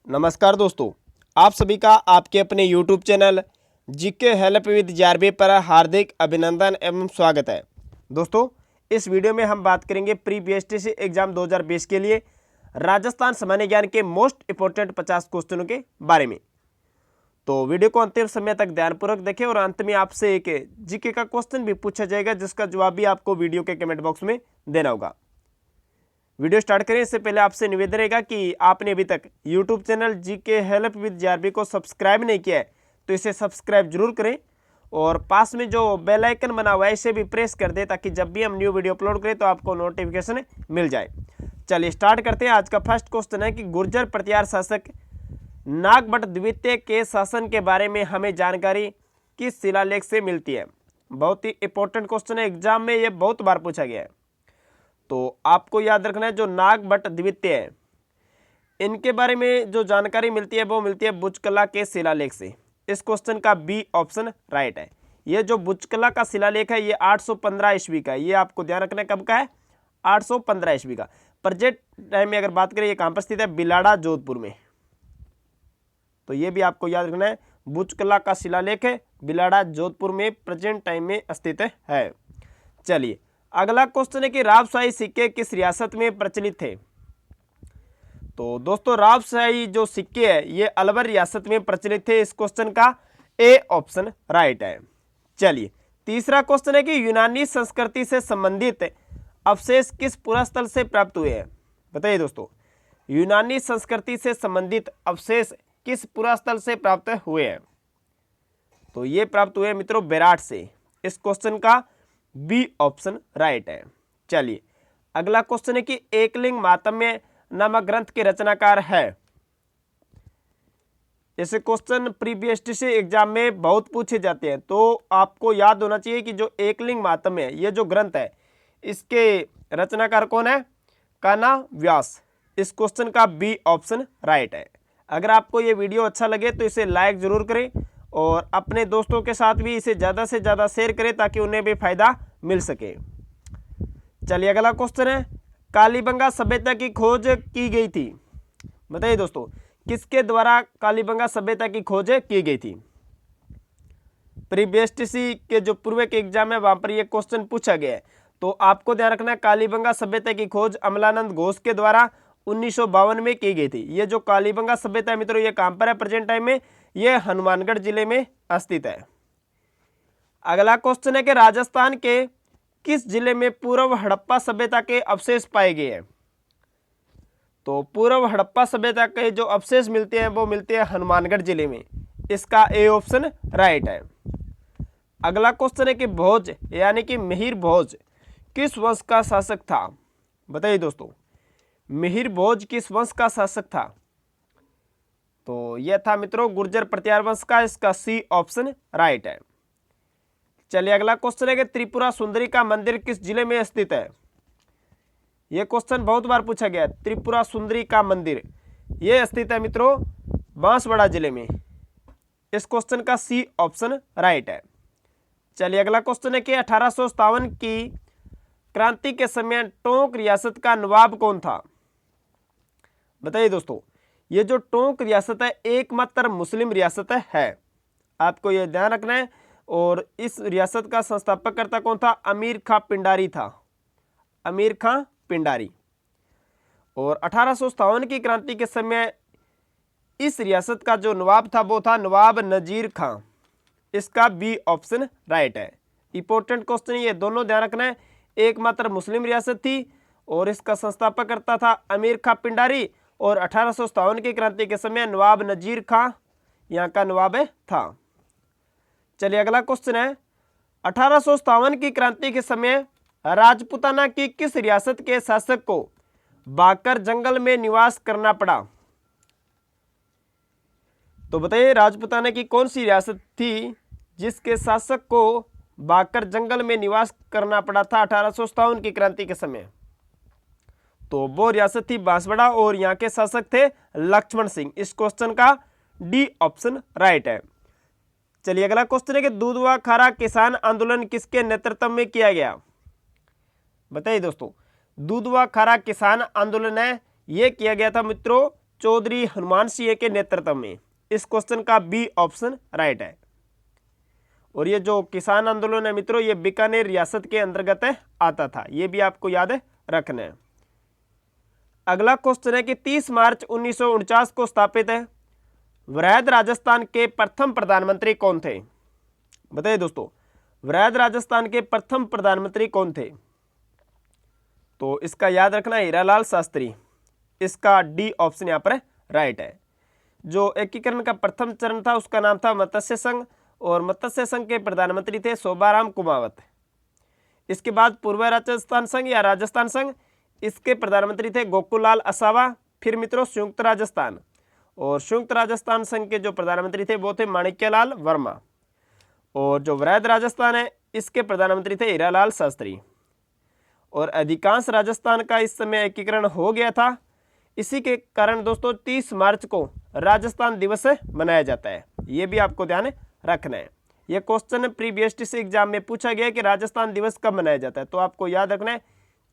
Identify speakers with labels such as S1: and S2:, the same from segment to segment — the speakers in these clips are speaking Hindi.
S1: नमस्कार दोस्तों, आप सभी का आपके अपने YouTube channel GK help with जेआरबी पर हार्दिक अभिनंदन एवं स्वागत है। दोस्तों, इस वीडियो में हम बात करेंगे प्री बीएसटीसी एग्जाम 2020 के लिए राजस्थान सामान्य ज्ञान के मोस्ट इंपोर्टेंट 50 क्वेश्चनों के बारे में। तो वीडियो को अंतिम समय तक ध्यानपूर्वक देखें और अंत में आपसे एक जीके का क्वेश्चन भी पूछा जाएगा जिसका जवाब भी आपको वीडियो के कमेंट बॉक्स में देना होगा। वीडियो स्टार्ट करें इससे पहले आपसे निवेदन रहेगा कि आपने अभी तक YouTube channel GK help with जेआरबी को सब्सक्राइब नहीं किया है तो इसे सब्सक्राइब जरूर करें और पास में जो बेल आइकन बना हुआ है इसे भी प्रेस कर दें ताकि जब भी हम न्यू वीडियो अपलोड करें तो आपको नोटिफिकेशन मिल जाए। चलिए स्टार्ट करते हैं। आज का फर्स्ट क्वेश्चन है कि गुर्जर प्रतिहार शासक नागभट्ट द्वितीय के शासन के बारे में हमें जानकारी किस शिलालेख से मिलती है। बहुत ही इंपॉर्टेंट क्वेश्चन है, एग्जाम में ये बहुत बार पूछा गया है। तो आपको याद रखना है जो नागभट्ट द्वितीय है इनके बारे में जो जानकारी मिलती है वो मिलती है बुचकला के शिलालेख से। इस क्वेश्चन का बी ऑप्शन राइट है। ये जो बुचकला का शिलालेख है ये 815 ईस्वी का है। ये आपको ध्यान रखना है कब का है, 815 ईस्वी का। प्रेजेंट टाइम में अगर बात करें ये कहाँ पर स्थित है, बिलाड़ा जोधपुर में। तो ये भी आपको याद रखना है, बुचकला का शिलालेख है बिलाड़ा जोधपुर में प्रेजेंट टाइम में स्थित है। चलिए अगला क्वेश्चन है कि राजशाही सिक्के किस रियासत में प्रचलित थे। तो दोस्तों राजशाही जो सिक्के हैं ये अलवर रियासत में प्रचलित थे। इस क्वेश्चन का ए ऑप्शन राइट है। चलिए तीसरा क्वेश्चन है कि यूनानी संस्कृति से संबंधित अवशेष किस पुरास्थल से प्राप्त हुए हैं। बताइए दोस्तों, यूनानी संस्कृति से संबंधित अवशेष किस पुरास्थल से प्राप्त हुए हैं। तो ये प्राप्त हुए मित्रों बेराट से। इस क्वेश्चन का बी ऑप्शन राइट है। चलिए अगला क्वेश्चन है कि एकलिंग मातम्य नामक ग्रंथ के रचनाकार है। ऐसे क्वेश्चन प्री बीएसटीसी एग्जाम में बहुत पूछे जाते हैं तो आपको याद होना चाहिए कि जो एकलिंग मातम्य ये जो ग्रंथ है इसके रचनाकार कौन है, कान्हा व्यास। इस क्वेश्चन का बी ऑप्शन राइट है। अगर आपको ये वीडियो अच्छा लगे तो इसे लाइक जरूर करें और अपने दोस्तों के साथ भी इसे ज़्यादा से ज़्यादा शेयर करें ताकि उन्हें भी फायदा मिल सके। चलिए अगला क्वेश्चन है, कालीबंगा सभ्यता की खोज की गई थी। बताइए दोस्तों, किसके द्वारा कालीबंगा सभ्यता की खोज की गई थी। प्री बीएसटीसी के जो पूर्व के एग्जाम है वहां पर यह क्वेश्चन पूछा गया है। तो आपको ध्यान रखना है कालीबंगा सभ्यता की खोज अमलानंद घोष के द्वारा 1952 में की गई थी। ये जो कालीबंगा सभ्यता है मित्रों ये कहां पर है प्रेजेंट टाइम में, ये हनुमानगढ़ जिले में स्थित है। अगला क्वेश्चन है कि राजस्थान के किस जिले में पूर्व हड़प्पा सभ्यता के अवशेष पाए गए हैं। तो पूर्व हड़प्पा सभ्यता के जो अवशेष मिलते हैं वो मिलते हैं हनुमानगढ़ जिले में। इसका ए ऑप्शन राइट है। अगला क्वेश्चन है कि भोज यानी कि मिहिर भोज किस वंश का शासक था। बताइए दोस्तों, मिहिर भोज किस वंश का शासक था। तो यह था मित्रों गुर्जर प्रतिहार वंश का। इसका सी ऑप्शन राइट है। चलिए अगला क्वेश्चन है कि त्रिपुरा सुंदरी का मंदिर किस जिले में स्थित है। यह क्वेश्चन बहुत बार पूछा गया है। त्रिपुरा सुंदरी का मंदिर यह स्थित है मित्रों बांसवाड़ा जिले में। इस क्वेश्चन का सी ऑप्शन राइट है। चलिए अगला क्वेश्चन है कि 1857 की क्रांति के समय टोंक रियासत का नवाब कौन था। बताइए दोस्तों, ये जो टोंक रियासत है एकमात्र मुस्लिम रियासत है, आपको यह ध्यान रखना है। और इस रियासत का संस्थापककर्ता कौन था, अमीर खां पिंडारी था, अमीर खां पिंडारी। और 1857 की क्रांति के समय इस रियासत का जो नवाब था वो था नवाब नजीर खां। इसका बी ऑप्शन राइट है। इंपॉर्टेंट क्वेश्चन ये दोनों ध्यान रखना है। एकमात्र मुस्लिम रियासत थी और इसका संस्थापककर्ता था अमीर खां पिंडारी और 1857 की क्रांति के समय नवाब नजीर खां यहाँ का नवाब था। चलिए अगला क्वेश्चन है, 1857 की क्रांति के समय राजपूताना की किस रियासत के शासक को बाकर जंगल में निवास करना पड़ा। तो बताइए राजपूताना की कौन सी रियासत थी जिसके शासक को बाकर जंगल में निवास करना पड़ा था 1857 की क्रांति के समय। तो वो रियासत थी बांसवाड़ा और यहाँ के शासक थे लक्ष्मण सिंह। इस क्वेश्चन का डी ऑप्शन राइट है। चलिए अगला क्वेश्चन है कि दूध व खारा किसान आंदोलन किसके नेतृत्व में किया गया। बताइए दोस्तों, दूध व खारा किसान आंदोलन है ये किया गया था मित्रों चौधरी हनुमान सिंह के नेतृत्व में। इस क्वेश्चन का बी ऑप्शन राइट है। और ये जो किसान आंदोलन है मित्रों, ये बीकानेर रियासत के अंतर्गत आता था, ये भी आपको याद रखना है। अगला क्वेश्चन है कि 30 मार्च 1949 को स्थापित है वृहद राजस्थान के प्रथम प्रधानमंत्री कौन थे? बताइए दोस्तों, वृहद राजस्थान के प्रथम प्रधानमंत्री कौन थे? तो इसका याद रखना हीरालाल शास्त्री। इसका डी ऑप्शन यहाँ पर राइट है। जो एकीकरण का प्रथम चरण था उसका नाम था मत्स्य संघ, और मत्स्य संघ के प्रधानमंत्री थे शोभाराम कुमावत। इसके बाद पूर्व राजस्थान संघ या राजस्थान संघ, इसके प्रधानमंत्री थे गोकुललाल असावा। फिर मित्रों संयुक्त राजस्थान, और संयुक्त राजस्थान संघ के जो प्रधानमंत्री थे वो थे माणिक्यलाल वर्मा। और जो वृहद राजस्थान है इसके प्रधानमंत्री थे हीरालाल शास्त्री। और अधिकांश राजस्थान का इस समय एकीकरण हो गया था। इसी के कारण दोस्तों 30 मार्च को राजस्थान दिवस मनाया जाता है, ये भी आपको ध्यान रखना है। यह क्वेश्चन प्रीवीएस एग्जाम में पूछा गया कि राजस्थान दिवस कब मनाया जाता है, तो आपको याद रखना है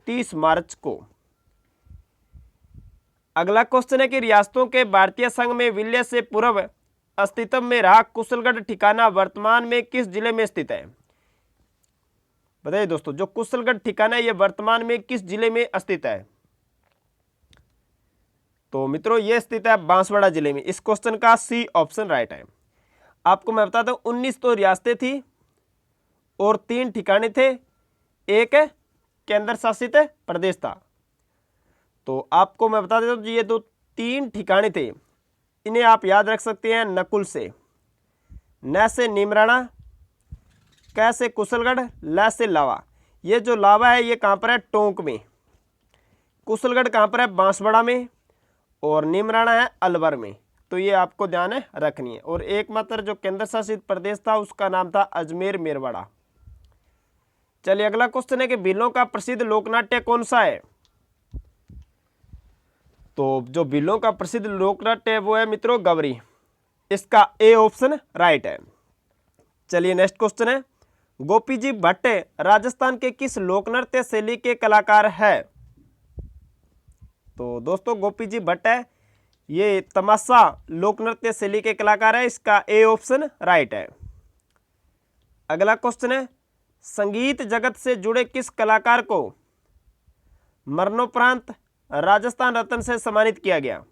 S1: 30 मार्च को। अगला क्वेश्चन है कि रियासतों के भारतीय संघ में विलय से पूर्व अस्तित्व में रहा कुशलगढ़ ठिकाना वर्तमान में किस जिले में स्थित है? बताइए दोस्तों, जो कुशलगढ़ ठिकाना है ये वर्तमान में किस जिले में स्थित है? तो मित्रों ये स्थित है बांसवाड़ा जिले में। इस क्वेश्चन का सी ऑप्शन राइट है। आपको मैं बताता हूं 19 तो रियासतें थी और 3 ठिकाने थे, एक केंद्र शासित प्रदेश था। तो आपको मैं बता देता हूं ये जो 3 ठिकाने थे इन्हें आप याद रख सकते हैं नकुल से, न से नीमराणा, क से कुशलगढ़, ल से लावा। ये जो लावा है ये कहाँ पर है? टोंक में। कुशलगढ़ कहाँ पर है? बांसवाड़ा में। और नीमराणा है अलवर में। तो ये आपको ध्यान रखनी है। और एकमात्र जो केंद्र शासित प्रदेश था उसका नाम था अजमेर मेरवाड़ा। चलिए अगला क्वेश्चन है कि भीलों का प्रसिद्ध लोकनाट्य कौन सा है? तो जो भीलों का प्रसिद्ध लोकनाट्य है वो है मित्रों गवरी। इसका ए ऑप्शन राइट है। चलिए नेक्स्ट क्वेश्चन है, गोपी जी भट्ट राजस्थान के किस लोकनृत्य शैली के कलाकार है? तो दोस्तों गोपी जी भट्ट है ये तमाशा लोकनृत्य शैली के कलाकार है। इसका ए ऑप्शन राइट है। अगला क्वेश्चन है, संगीत जगत से जुड़े किस कलाकार को मरणोपरांत राजस्थान रत्न से सम्मानित किया गया?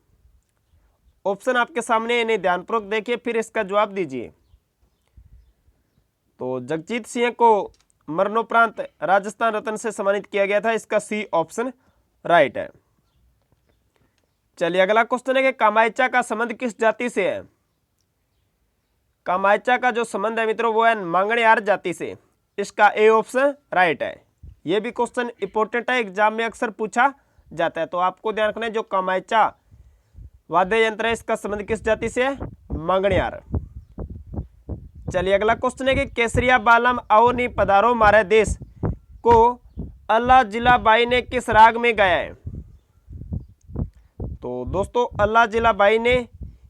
S1: ऑप्शन आपके सामने, इन्हें ध्यानपूर्वक देखिए फिर इसका जवाब दीजिए। तो जगजीत सिंह को मरणोपरांत राजस्थान रत्न से सम्मानित किया गया था। इसका सी ऑप्शन राइट है। चलिए अगला क्वेश्चन है कि कामायचा का संबंध किस जाति से है? कामायचा का जो संबंध है मित्रों वो है मांगणियार जाति से। इसका ए ऑप्शन राइट है। यह भी क्वेश्चन इंपॉर्टेंट है, एग्जाम में अक्सर पूछा जाता है। तो आपको ध्यान रखना है जो कामायचा वाद्य यंत्र है इसका संबंध किस जाति से है? मांगणियार। चलिए अगला क्वेश्चन है कि केसरिया बालम आओ नी पधारो मारे देश को अल्लाह जिला बाई ने किस राग में गाया है? तो दोस्तों अल्लाह जिला बाई ने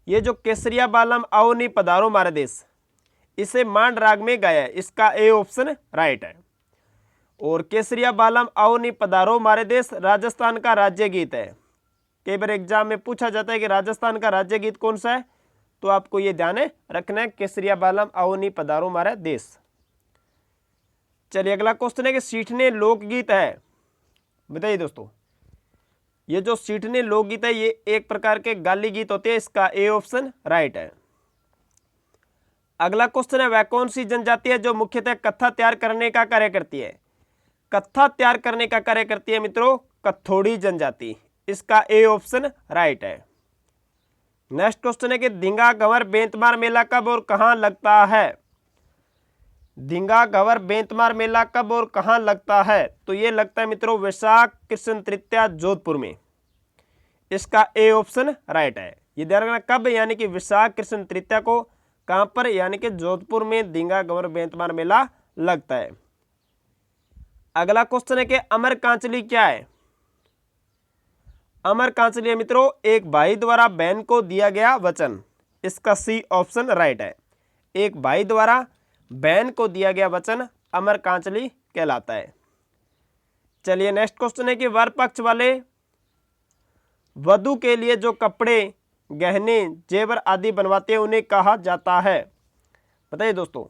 S1: ये जो केसरिया बालम आओ नी पधारो मारे देश इसे मांड राग में गाया है। इसका ए ऑप्शन राइट है। और केसरिया बालम आओ नी पधारो मारे देश राजस्थान का राज्य गीत है। कई बार एग्जाम में पूछा जाता है कि राजस्थान का राज्य गीत कौन सा है, तो आपको ये ध्यान रखना है केसरिया बालम आओ नी पधारो मारे देश। चलिए अगला क्वेश्चन है कि सीठने लोकगीत है। बताइए दोस्तों, ये जो सीठने लोकगीत है ये एक प्रकार के गाली गीत होते हैं। इसका ए ऑप्शन राइट है। अगला क्वेश्चन है वह कौन सी जनजाति है जो मुख्यतः कत्था तैयार करने का कार्य करती है? कत्था तैयार करने का कार्य करती है मित्रों कथोड़ी जनजाति। इसका ए ऑप्शन राइट है। नेक्स्ट क्वेश्चन है कि धींगा गंवर बेंतमार मेला कब और कहां लगता है? धींगा गंवर बेंतमार मेला कब और कहां लगता है? तो ये लगता है मित्रों वैशाख कृष्ण तृतीया जोधपुर में। इसका ए ऑप्शन राइट है। ये ध्यान रखना कब, यानी कि वैशाख कृष्ण तृतीया को कहां पर, यानी कि जोधपुर में धींगा गंवर बेंतमार मेला लगता है। अगला क्वेश्चन है कि अमर कांचली क्या है? अमर कांचली मित्रों एक भाई द्वारा बहन को दिया गया वचन। इसका सी ऑप्शन राइट है। एक भाई द्वारा बहन को दिया गया वचन अमर कांचली कहलाता है। चलिए नेक्स्ट क्वेश्चन है कि वर पक्ष वाले वधु के लिए जो कपड़े गहने जेवर आदि बनवाते हैं उन्हें कहा जाता है? बताइए दोस्तों।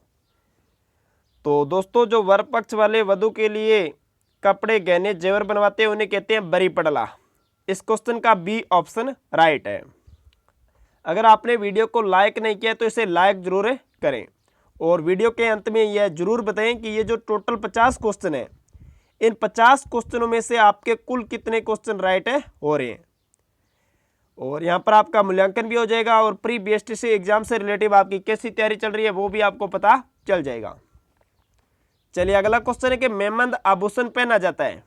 S1: तो दोस्तों जो वर पक्ष वाले वधु के लिए कपड़े गहने जेवर बनवाते हैं उन्हें कहते हैं बरी पड़ला। इस क्वेश्चन का बी ऑप्शन राइट है। अगर आपने वीडियो को लाइक नहीं किया तो इसे लाइक जरूर करें और वीडियो के अंत में यह जरूर बताएं कि ये जो टोटल 50 क्वेश्चन है, इन 50 क्वेश्चनों में से आपके कुल कितने क्वेश्चन राइट है हो रहे हैं। और यहाँ पर आपका मूल्यांकन भी हो जाएगा और प्री बीएसटीसी एग्जाम से रिलेटिव आपकी कैसी तैयारी चल रही है वो भी आपको पता चल जाएगा। चलिए अगला क्वेश्चन है कि मेमंद आभूषण पहना जाता है।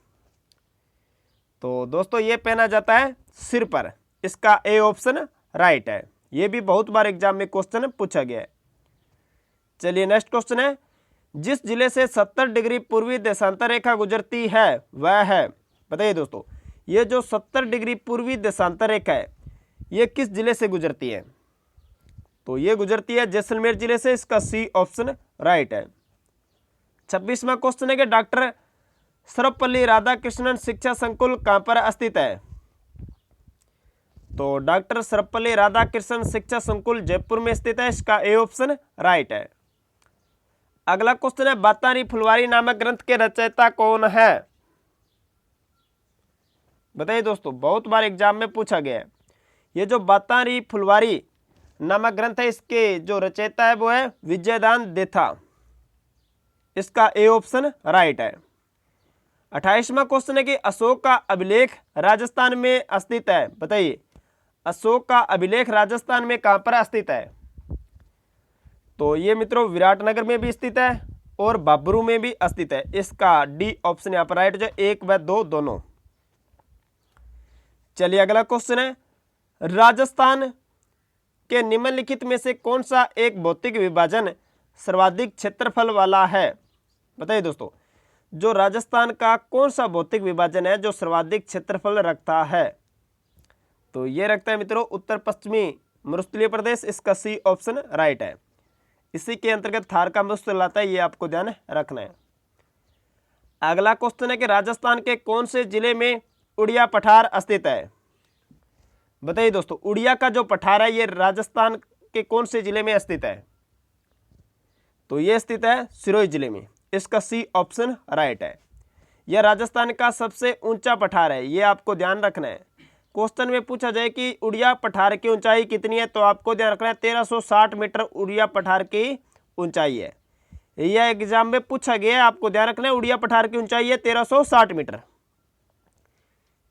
S1: तो दोस्तों ये पहना जाता है सिर पर। इसका ए ऑप्शन राइट है। ये भी बहुत बार एग्जाम में क्वेश्चन पूछा गया है। चलिए नेक्स्ट क्वेश्चन है, जिस जिले से 70 डिग्री पूर्वी देशांतर रेखा गुजरती है वह है? बताइए दोस्तों, ये जो 70 डिग्री पूर्वी देशांतर रेखा है ये किस जिले से गुजरती है? तो ये गुजरती है जैसलमेर जिले से। इसका सी ऑप्शन राइट है। 26वां क्वेश्चन है कि डॉक्टर सर्वपल्ली राधाकृष्णन शिक्षा संकुल कहां पर स्थित है? तो डॉक्टर सर्वपल्ली राधाकृष्णन शिक्षा संकुल जयपुर में स्थित है। इसका ए ऑप्शन राइट है। अगला क्वेश्चन है, बातारी फुलवारी नामक ग्रंथ के रचयिता कौन है? बताइए दोस्तों, बहुत बार एग्जाम में पूछा गया है। ये जो बातारी फुलवारी नामक ग्रंथ है इसके जो रचयिता है वो है विजयदान देथा। इसका ए ऑप्शन राइट है। 28वां क्वेश्चन है कि अशोक का अभिलेख राजस्थान में स्थित है। बताइए अशोक का अभिलेख राजस्थान में कहां पर स्थित है? तो ये मित्रों विराटनगर में भी स्थित है और बाबरू में भी स्थित है। इसका डी ऑप्शन यहाँ पर राइट जो 1 व 2 दोनों। चलिए अगला क्वेश्चन है, राजस्थान के निम्नलिखित में से कौन सा एक भौतिक विभाजन सर्वाधिक क्षेत्रफल वाला है? बताइए दोस्तों, जो राजस्थान का कौन सा भौतिक विभाजन है जो सर्वाधिक क्षेत्रफल रखता है? तो ये रखता है मित्रों उत्तर पश्चिमी मरुस्थलीय प्रदेश। इसका सी ऑप्शन राइट है। इसी के अंतर्गत थार का मरुस्थल आता है, ये आपको ध्यान रखना है। अगला क्वेश्चन है कि राजस्थान के कौन से जिले में उड़िया पठार स्थित है? बताइए दोस्तों, उड़िया का जो पठार है ये राजस्थान के कौन से जिले में स्थित है? तो ये स्थित है सिरोही जिले में। इसका सी ऑप्शन राइट है। यह राजस्थान का सबसे ऊंचा पठार है, ये आपको ध्यान रखना है। क्वेश्चन में पूछा जाए कि उड़िया पठार की ऊंचाई कितनी है तो आपको ध्यान रखना है 1360 मीटर उड़िया पठार की ऊंचाई है। यह एग्जाम में पूछा गया है, आपको ध्यान रखना है उड़िया पठार की ऊंचाई है 1360 मीटर।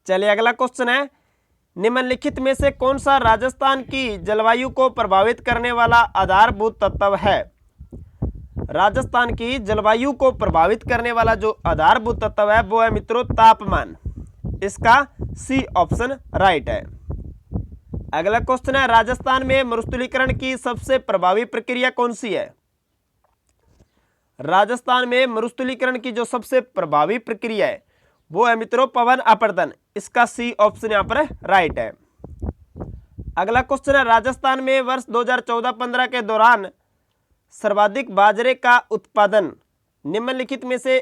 S1: चलिए अगला क्वेश्चन है, निम्नलिखित में से कौन सा राजस्थान की जलवायु को प्रभावित करने वाला आधारभूत तत्व है? राजस्थान की जलवायु को प्रभावित करने वाला जो आधारभूत तत्व है वो है मित्रों तापमान। इसका सी ऑप्शन राइट है। अगला क्वेश्चन है, राजस्थान में मरुस्थलीकरण की सबसे प्रभावी प्रक्रिया कौन सी है? राजस्थान में मरुस्थलीकरण की जो सबसे प्रभावी प्रक्रिया है वो है मित्रों पवन अपरदन। इसका सी ऑप्शन यहां पर राइट है। अगला क्वेश्चन है, राजस्थान में वर्ष 2014-15 के दौरान सर्वाधिक बाजरे का उत्पादन निम्नलिखित में से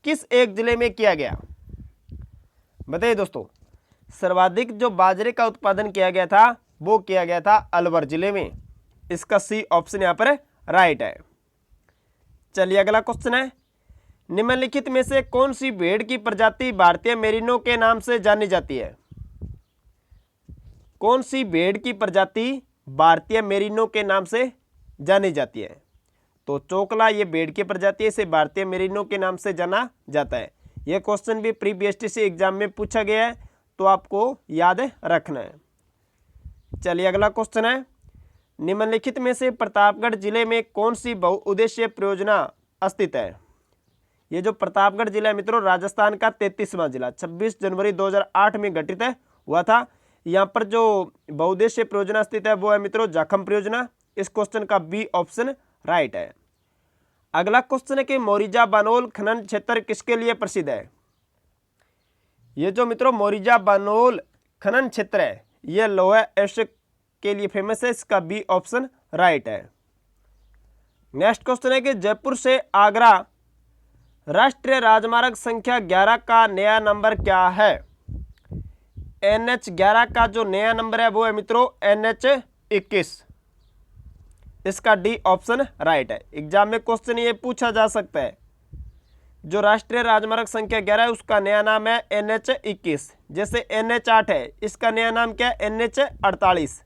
S1: किस एक जिले में किया गया? बताइए दोस्तों, सर्वाधिक जो बाजरे का उत्पादन किया गया था वो किया गया था अलवर जिले में। इसका सी ऑप्शन यहां पर राइट है। चलिए अगला क्वेश्चन है, निम्नलिखित में से कौन सी भेड़ की प्रजाति भारतीय मेरिनो के नाम से जानी जाती है? कौन सी भेड़ की प्रजाति भारतीय मेरिनो के नाम से जानी जाती है? तो चोकला ये भेड़ की प्रजाति है, इसे भारतीय मेरिनो के नाम से जाना जाता है। यह क्वेश्चन भी प्री बीएसटीसी एग्जाम में पूछा गया है तो आपको याद रखना है। चलिए अगला क्वेश्चन है, निम्नलिखित में से प्रतापगढ़ जिले में कौन सी बहुउद्देशीय परियोजना स्थित है? ये जो प्रतापगढ़ जिला है मित्रों राजस्थान का 33वां जिला 26 जनवरी 2008 में गठित हुआ था। यहाँ पर जो बहुउद्देशीय परियोजना स्थित है वो है मित्रों जाखम परियोजना। इस क्वेश्चन का बी ऑप्शन राइट है। अगला क्वेश्चन है कि मोरिजा बानोल खनन क्षेत्र किसके लिए प्रसिद्ध है? ये जो मित्रों मोरिजा बानोल खनन क्षेत्र है यह लोहा एशक के लिए फेमस है। इसका बी ऑप्शन राइट है। नेक्स्ट क्वेश्चन है कि जयपुर से आगरा राष्ट्रीय राजमार्ग संख्या 11 का नया नंबर क्या है? NH11 का जो नया नंबर है वो है मित्रों NH21। इसका डी ऑप्शन राइट है। एग्जाम में क्वेश्चन ये पूछा जा सकता है, जो राष्ट्रीय राजमार्ग संख्या 11 है उसका नया नाम है NH21। जैसे NH8 है, इसका नया नाम क्या है NH48।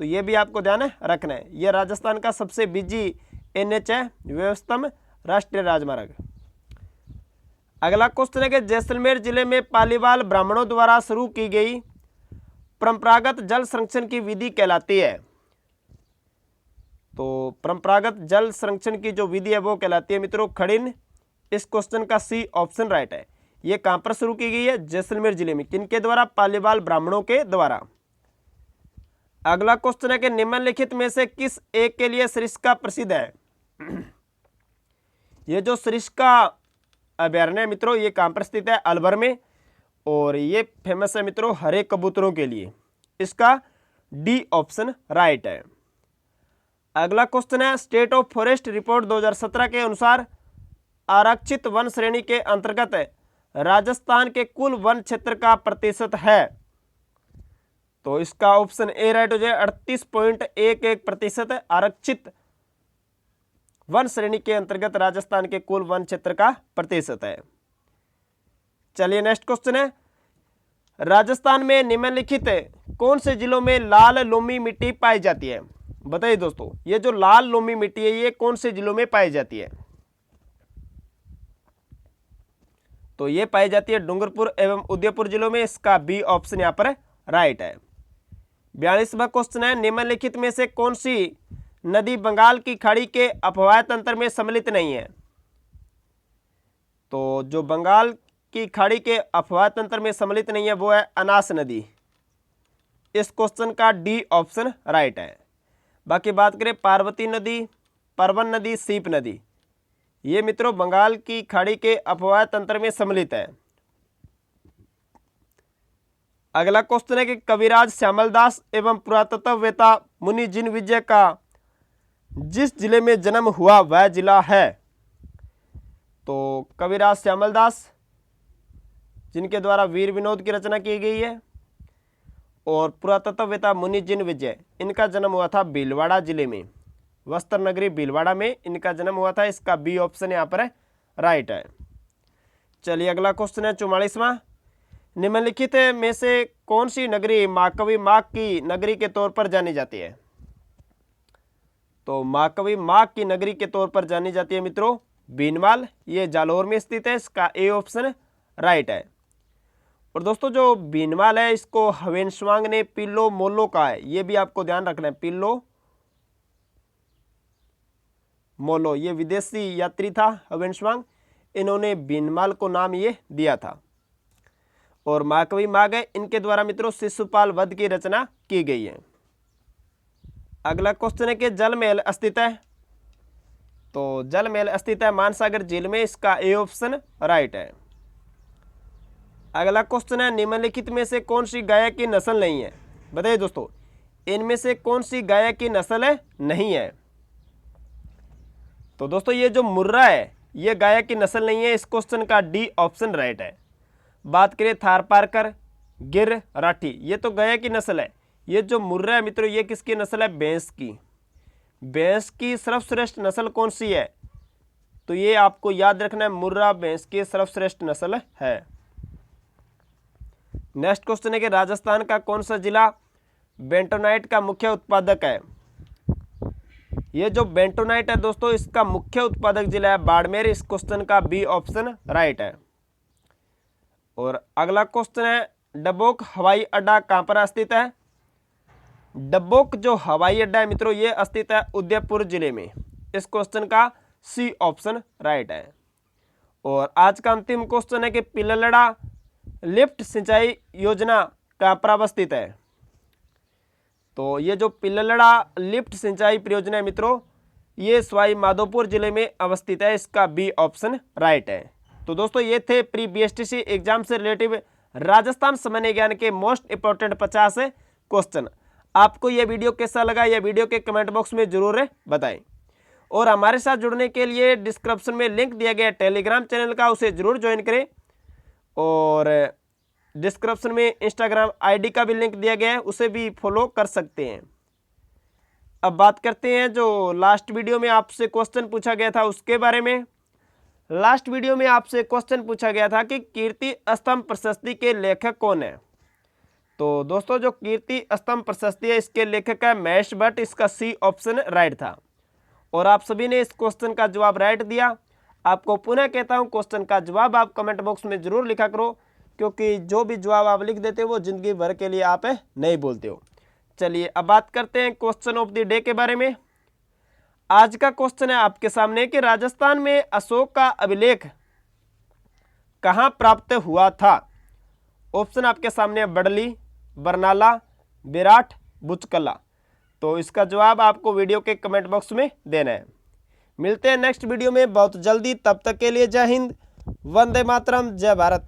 S1: तो ये भी आपको ध्यान रखना है। ये राजस्थान का सबसे बिजी NH है, व्यवस्थम राष्ट्रीय राजमार्ग। अगला क्वेश्चन है कि जैसलमेर जिले में पालीवाल ब्राह्मणों द्वारा शुरू की गई परंपरागत जल संरक्षण की विधि कहलाती है। तो परंपरागत जल संरक्षण की जो विधि है वो कहलाती है मित्रों खड़िन। इस क्वेश्चन का सी ऑप्शन राइट है। ये कहां पर शुरू की गई है? जैसलमेर जिले में। किनके द्वारा? पालीवाल ब्राह्मणों के द्वारा। अगला क्वेश्चन है कि निम्नलिखित में से किस एक के लिए सरिस्का प्रसिद्ध है? ये जो सरिस्का अभयारण्य मित्रों ये कहां पर स्थित है? अलवर में। और ये फेमस है मित्रों हरे कबूतरों के लिए। इसका डी ऑप्शन राइट है। अगला क्वेश्चन है स्टेट ऑफ फॉरेस्ट रिपोर्ट 2017 के अनुसार आरक्षित वन श्रेणी के अंतर्गत राजस्थान के कुल वन क्षेत्र का प्रतिशत है। तो इसका ऑप्शन ए राइट हो जाए। 38.11% आरक्षित वन श्रेणी के अंतर्गत राजस्थान के कुल वन क्षेत्र का प्रतिशत है। चलिए नेक्स्ट क्वेश्चन है, राजस्थान में निम्नलिखित कौन से जिलों में लाल लोमी मिट्टी पाई जाती है? बताइए दोस्तों, ये जो लाल लोमी मिट्टी है ये कौन से जिलों में पाई जाती है? तो ये पाई जाती है डूंगरपुर एवं उदयपुर जिलों में। इसका बी ऑप्शन यहां पर राइट है। 42वां क्वेश्चन है, निम्नलिखित में से कौन सी नदी बंगाल की खाड़ी के अपवाह तंत्र में सम्मिलित नहीं है? तो जो बंगाल की खाड़ी के अपवाह तंत्र में सम्मिलित नहीं है वो है अनास नदी। इस क्वेश्चन का डी ऑप्शन राइट है। बाकी बात करें पार्वती नदी, परवन नदी, सीप नदी, ये मित्रों बंगाल की खाड़ी के अपवाह तंत्र में सम्मिलित है। अगला क्वेश्चन है कि कविराज श्यामलदास एवं पुरातत्ववेत्ता मुनि जिन विजय का जिस जिले में जन्म हुआ वह जिला है? तो कविराज श्यामलदास जिनके द्वारा वीर विनोद की रचना की गई है और पुरातत्ववेत्ता मुनि जिन विजय, इनका जन्म हुआ था भीलवाड़ा जिले में, वस्त्र नगरी भीलवाड़ा में इनका जन्म हुआ था। इसका बी ऑप्शन यहाँ पर राइट है। चलिए अगला क्वेश्चन है 44वां, निम्नलिखित में से कौन सी नगरी महाकवि माघ की नगरी के तौर पर जानी जाती है? तो महाकवि माघ की नगरी के तौर पर जानी जाती है मित्रों बीनवाल, ये जालौर में स्थित है। इसका ए ऑप्शन राइट है। और दोस्तों जो बीनवाल है इसको हवेनस्वांग ने पिल्लो मोल्लो कहा है, ये भी आपको ध्यान रखना है। पिल्लो मोल्लो ये विदेशी यात्री था हवेनस्वांग, इन्होंने बीनवाल को नाम ये दिया था। और महाकवि माघ है, इनके द्वारा मित्रों शिशुपाल वध की रचना की गई है। अगला क्वेश्चन है कि जल महल स्थित है? तो जल महल स्थित है मानसागर झील में। इसका ए ऑप्शन राइट है। अगला क्वेश्चन है, निम्नलिखित में से कौन सी गाय की नस्ल नहीं है? बताइए दोस्तों, इनमें से कौन सी गाय की नस्ल नहीं है? तो दोस्तों ये जो मुर्रा है ये गाय की नस्ल नहीं है। इस क्वेश्चन का डी ऑप्शन राइट है। बात करें थारपारकर, गिर, राठी, ये तो गाय की नस्ल है। ये जो मुर्रा है मित्रों ये किसकी नस्ल है? भैंस की। भैंस की सर्वश्रेष्ठ नस्ल कौन सी है? तो ये आपको याद रखना है, मुर्रा भैंस की सर्वश्रेष्ठ नस्ल है। नेक्स्ट क्वेश्चन है कि राजस्थान का कौन सा जिला बेंटोनाइट का मुख्य उत्पादक है? ये जो बेंटोनाइट है दोस्तों इसका मुख्य उत्पादक जिला है बाड़मेर। इस क्वेश्चन का बी ऑप्शन राइट है। और अगला क्वेश्चन है, डबोक हवाई अड्डा कहां पर स्थित है? डबोक जो हवाई अड्डा है मित्रों ये स्थित है उदयपुर जिले में। इस क्वेश्चन का सी ऑप्शन राइट है। और आज का अंतिम क्वेश्चन है कि पिल्लड़ा लिफ्ट सिंचाई योजना कहां पर अवस्थित है? तो ये जो पिल्लड़ा लिफ्ट सिंचाई परियोजना है मित्रों ये सवाई माधोपुर जिले में अवस्थित है। इसका बी ऑप्शन राइट है। तो दोस्तों ये थे प्री बीएसटीसी एग्जाम से रिलेटिव राजस्थान सामान्य ज्ञान के मोस्ट इंपोर्टेंट 50 क्वेश्चन। आपको यह वीडियो कैसा लगा यह वीडियो के कमेंट बॉक्स में जरूर बताएं। और हमारे साथ जुड़ने के लिए डिस्क्रिप्शन में लिंक दिया गया टेलीग्राम चैनल का, उसे जरूर ज्वाइन करें। और डिस्क्रिप्शन में इंस्टाग्राम आईडी का भी लिंक दिया गया है, उसे भी फॉलो कर सकते हैं। अब बात करते हैं जो लास्ट वीडियो में आपसे क्वेश्चन पूछा गया था उसके बारे में। लास्ट वीडियो में आपसे क्वेश्चन पूछा गया था कि कीर्ति स्तंभ प्रशस्ति के लेखक कौन है। तो दोस्तों जो कीर्ति स्तंभ प्रशस्ति है इसके लेखक है महेश भट्ट, इसका सी ऑप्शन राइट था। और आप सभी ने इस क्वेश्चन का जवाब राइट दिया। आपको पुनः कहता हूं क्वेश्चन का जवाब आप कमेंट बॉक्स में जरूर लिखा करो, क्योंकि जो भी जवाब आप लिख देते हो वो जिंदगी भर के लिए आप नहीं बोलते हो। चलिए अब बात करते हैं क्वेश्चन ऑफ द डे के बारे में। आज का क्वेश्चन है आपके सामने कि राजस्थान में अशोक का अभिलेख कहां प्राप्त हुआ था। ऑप्शन आपके सामने बडली, बरनाला, विराट, बुचकला। तो इसका जवाब आपको वीडियो के कमेंट बॉक्स में देना है। मिलते हैं नेक्स्ट वीडियो में बहुत जल्दी, तब तक के लिए जय हिंद, वंदे मातरम, जय भारत।